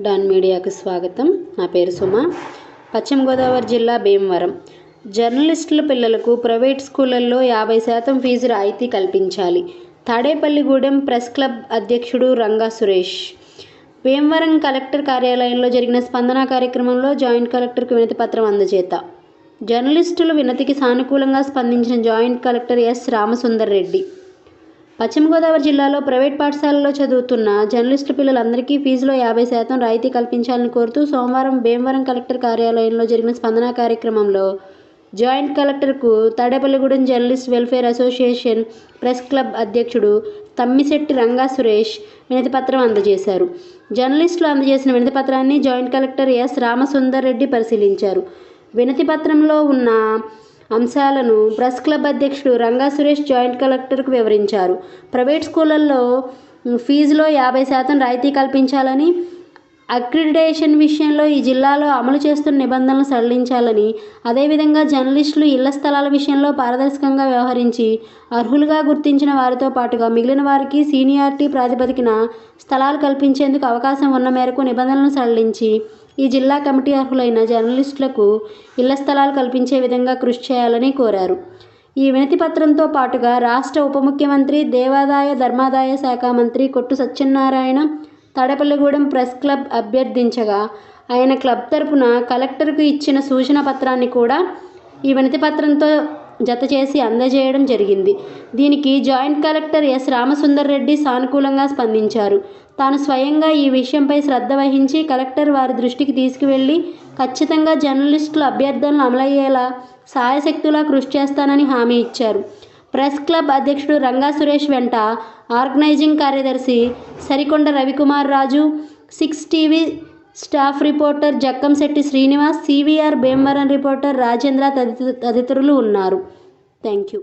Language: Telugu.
డాన్ మీడియాకు స్వాగతం. నా పేరు సుమ. పశ్చిమ గోదావరి జిల్లా భీమవరం. జర్నలిస్టుల పిల్లలకు ప్రైవేట్ స్కూళ్లలో 50% ఫీజు రాయితీ కల్పించాలి. తాడేపల్లిగూడెం ప్రెస్ క్లబ్ అధ్యక్షుడు రంగా సురేష్. భీమవరం కలెక్టర్ కార్యాలయంలో జరిగిన స్పందన కార్యక్రమంలో జాయింట్ కలెక్టర్కు వినతి పత్రం అందజేత. జర్నలిస్టుల వినతికి సానుకూలంగా స్పందించిన joint collector S Ramasundar Reddy. పశ్చిమ గోదావరి జిల్లాలో ప్రైవేట్ పాఠశాలలో చదువుతున్న జర్నలిస్టు పిల్లలందరికీ ఫీజులో 50% రాయితీ కల్పించాలని కోరుతూ సోమవారం భీమవరం కలెక్టర్ కార్యాలయంలో జరిగిన స్పందన కార్యక్రమంలో జాయింట్ కలెక్టర్కు Tadepalligudem journalist welfare association press club అధ్యక్షుడు తమ్మిశెట్టి రంగా సురేష్ వినతిపత్రం అందజేశారు. జర్నలిస్టులు అందజేసిన వినతిపత్రాన్ని joint collector S Ramasundar Reddy పరిశీలించారు. వినతిపత్రంలో ఉన్న అంశాలను ప్రెస్ క్లబ్ అధ్యక్షుడు రంగా సురేష్ జాయింట్ కలెక్టర్కు వివరించారు. ప్రైవేట్ స్కూళ్లలో ఫీజులో 50% రాయితీ కల్పించాలని, అక్రిడిటేషన్ విషయంలో ఈ జిల్లాలో అమలు చేస్తున్న నిబంధనలు సడలించాలని, అదేవిధంగా జర్నలిస్టులు ఇళ్ల స్థలాల విషయంలో పారదర్శకంగా వ్యవహరించి అర్హులుగా గుర్తించిన వారితో పాటుగా మిగిలిన వారికి సీనియారిటీ ప్రాతిపదికన స్థలాలు కల్పించేందుకు అవకాశం ఉన్న మేరకు నిబంధనలను సడలించి ఈ జిల్లా కమిటీ అర్హులైన జర్నలిస్టులకు ఇళ్ల స్థలాలు కల్పించే విధంగా కృషి చేయాలని కోరారు. ఈ వినతి పత్రంతో పాటుగా రాష్ట్ర ఉప ముఖ్యమంత్రి, దేవాదాయ ధర్మాదాయ శాఖ మంత్రి కొట్టు సత్యనారాయణ తాడేపల్లిగూడెం ప్రెస్ క్లబ్ అభ్యర్థించగా ఆయన క్లబ్ తరపున కలెక్టర్కు ఇచ్చిన సూచన పత్రాన్ని కూడా ఈ వినతి పత్రంతో జత చేసి అందజేయడం జరిగింది. దీనికి joint collector S Ramasundar Reddy సానుకూలంగా స్పందించారు. తాను స్వయంగా ఈ విషయంపై శ్రద్ధ వహించి కలెక్టర్ వారి దృష్టికి తీసుకువెళ్లి ఖచ్చితంగా జర్నలిస్టుల అభ్యర్థనలు అమలయ్యేలా సాయశక్తులా కృషి చేస్తానని హామీ ఇచ్చారు. ప్రెస్ క్లబ్ అధ్యక్షుడు రంగా సురేష్ వెంట ఆర్గనైజింగ్ కార్యదర్శి సరికొండ రవికుమార్ రాజు, 6 TV staff reporter Jakkamsetti Srinivas, CVR Bhimavaram reporter Rajendra తదితరులు ఉన్నారు. Thank you.